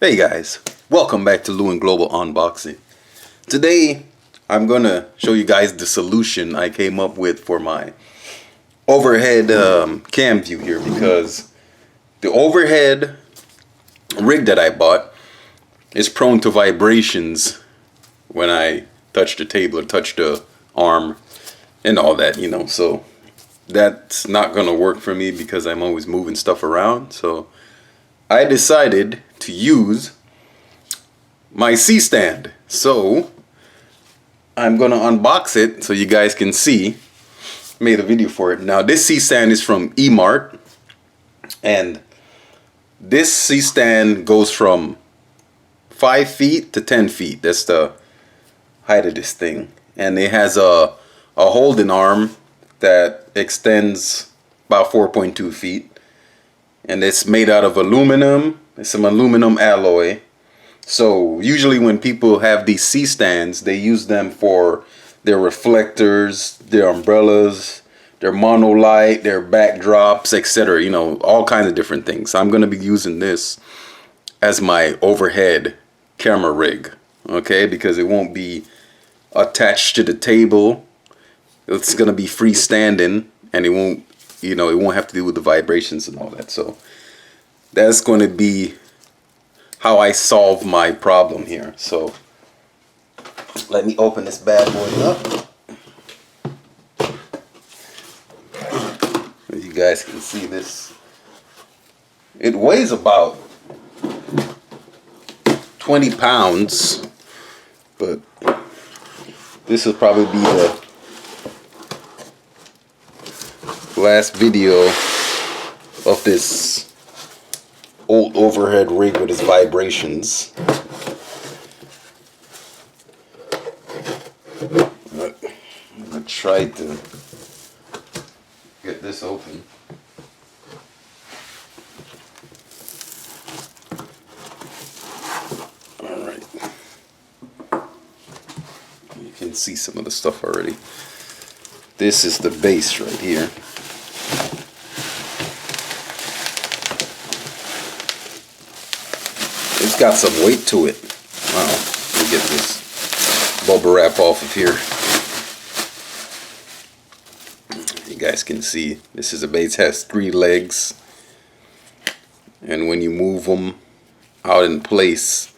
Hey guys, welcome back to Lewin Global Unboxing. Today I'm gonna show you guys the solution I came up with for my overhead cam view here, because the overhead rig that I bought is prone to vibrations when I touch the table or touch the arm and all that, so that's not gonna work for me because I'm always moving stuff around. So I decided to use my C stand. So I'm gonna unbox it so you guys can see. Made a video for it. Now this C stand is from EMART, and this C stand goes from 5 feet to 10 feet. That's the height of this thing, and it has a holding arm that extends about 4.2 feet, and it's made out of aluminum. It's some aluminum alloy. So usually when people have these C stands, they use them for their reflectors, their umbrellas, their monolight, their backdrops, etc. All kinds of different things. I'm going to be using this as my overhead camera rig, okay? Because it won't be attached to the table. It's going to be freestanding, and it won't have to deal with the vibrations and all that. So that's going to be how I solve my problem here. So let me open this bad boy up. You guys can see this. It weighs about 20 pounds, but this will probably be the last video of this old overhead rig with its vibrations. I'm gonna try to get this open. Alright. You can see some of the stuff already. This is the base right here. It's got some weight to it. Wow. Let me get this bubble wrap off of here. You guys can see this is a base. It has 3 legs, and when you move them out in place,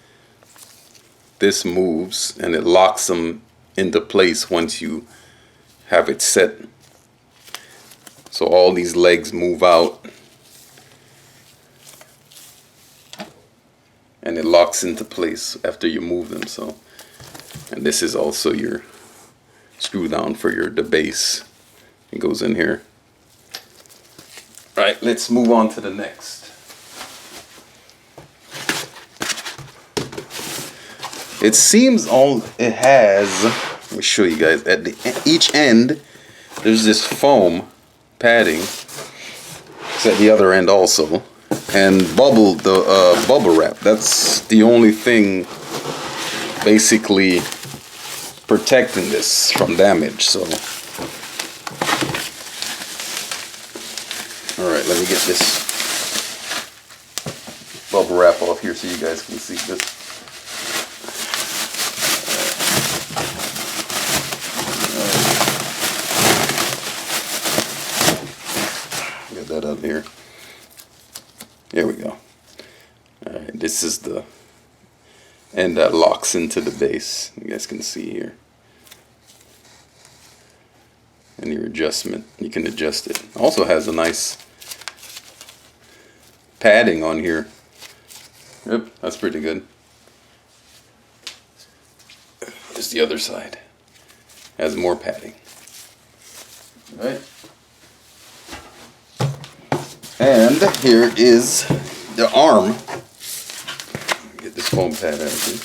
this moves and it locks them into place once you have it set. So all these legs move out and it locks into place after you move them. So, and this is also your screw down for the base. It goes in here. All right, let's move on to the next. It seems all it has, let me show you guys, at each end there's this foam padding. It's at the other end also. And bubble wrap. That's the only thing basically protecting this from damage. So alright, let me get this bubble wrap off here so you guys can see this. Get that up here. There we go. Alright, this is the end that locks into the base. You guys can see here. And your adjustment, you can adjust it. Also has a nice padding on here. Yep, that's pretty good. Just the other side has more padding. Alright. And here is the arm. Get this foam pad out of here.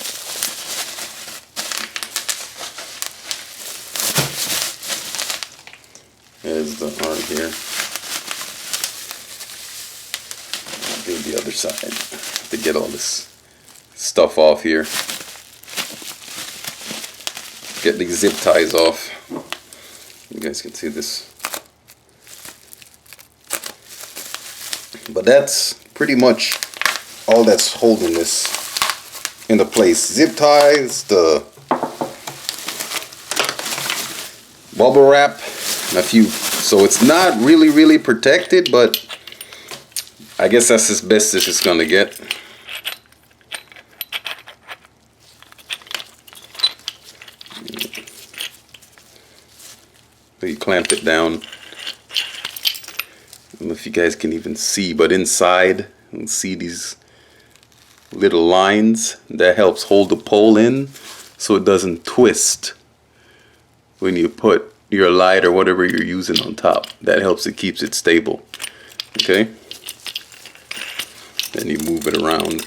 There's the arm here. I'll do the other side to get all this stuff off here. Get the zip ties off. You guys can see this. But that's pretty much all that's holding this into place. Zip ties, the bubble wrap, and a few. So it's not really protected, but I guess that's as best as it's gonna get. So you clamped it down. I don't know if you guys can even see, but inside you can see these little lines that helps hold the pole in so it doesn't twist when you put your light or whatever you're using on top. That helps, it keeps it stable. Okay, then you move it around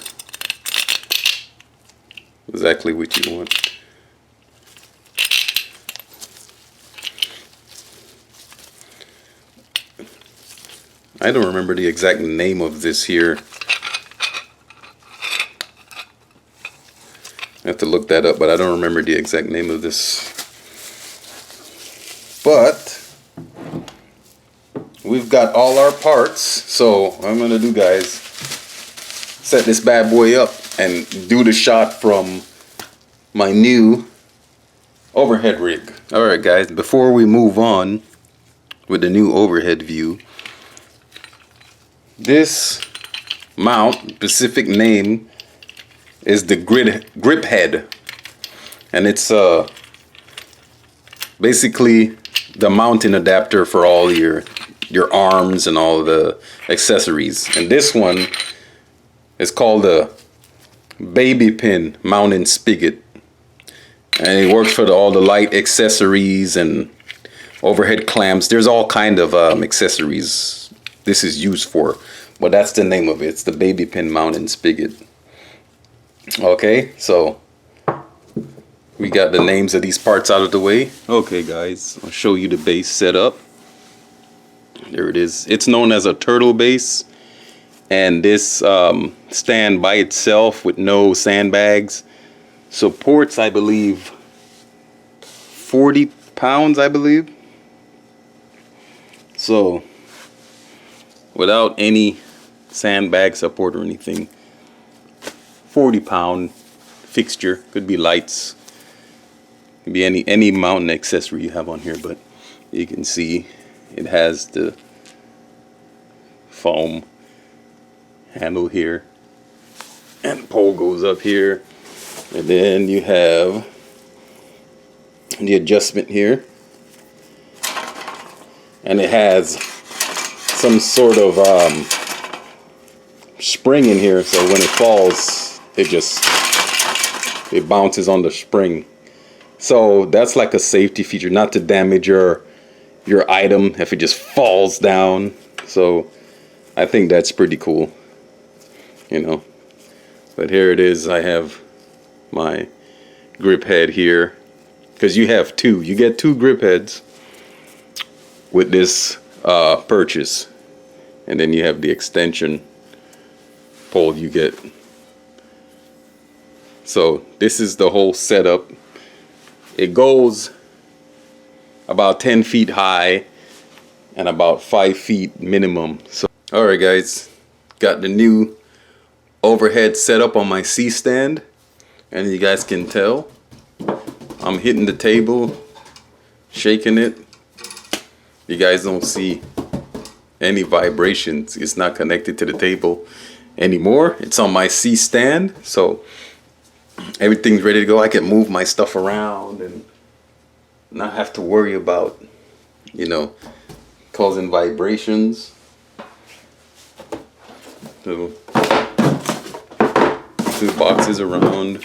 exactly what you want. I don't remember the exact name of this here. I have to look that up, but I don't remember the exact name of this. But we've got all our parts, so what I'm gonna do, guys, set this bad boy up and do the shot from my new overhead rig. Alright guys, before we move on with the new overhead view, this mount, specific name, is the grip head, and it's basically the mounting adapter for all your arms and all the accessories. And this one is called a baby pin mounting spigot, and it works for all the light accessories and overhead clamps. There's all kind of accessories this is used for, but that's the name of it. It's the baby pin mounting spigot. Okay, so we got the names of these parts out of the way. Okay guys, I'll show you the base setup. There it is. It's known as a turtle base, and this stand by itself with no sandbags supports, I believe, 40 pounds, I believe. So without any sandbag support or anything, 40-pound fixture. Could be lights, could be any mountain accessory you have on here, but you can see it has the foam handle here, and the pole goes up here, and then you have the adjustment here, and it has some sort of spring in here, so when it falls, it bounces on the spring. So that's like a safety feature, not to damage your item if it just falls down. So I think that's pretty cool, you know. But here it is. I have my grip head here, because you have two. You get two grip heads with this purchase, and then you have the extension pole you get. So this is the whole setup. It goes about 10 feet high and about 5 feet minimum. So alright guys, got the new overhead setup on my C stand, and you guys can tell I'm hitting the table, shaking it. You guys don't see any vibrations. It's not connected to the table anymore. It's on my C stand, so everything's ready to go. I can move my stuff around and not have to worry about, you know, causing vibrations. So, two boxes around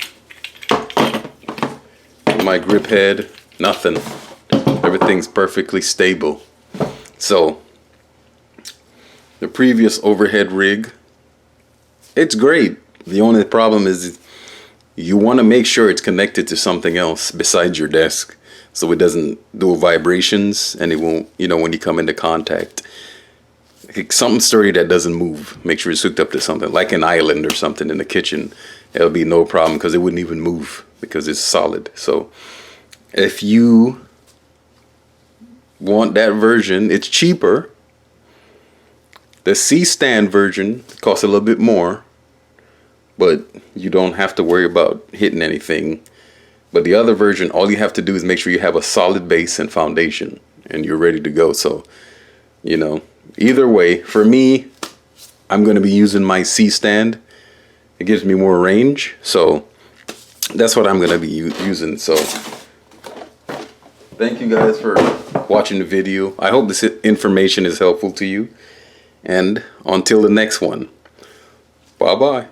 my grip head, nothing. Everything's perfectly stable. So the previous overhead rig, it's great. The only problem is you want to make sure it's connected to something else besides your desk, so it doesn't do vibrations, and it won't, you know, when you come into contact. Like something sturdy that doesn't move, make sure it's hooked up to something like an island or something in the kitchen. It'll be no problem, because it wouldn't even move because it's solid. So if you want that version, it's cheaper. The C stand version costs a little bit more, but you don't have to worry about hitting anything. But the other version, all you have to do is make sure you have a solid base and foundation, and you're ready to go. So, you know, either way, for me, I'm going to be using my C Stand. It gives me more range, so that's what I'm going to be using. So thank you guys for watching the video. I hope this information is helpful to you. And until the next one, bye-bye.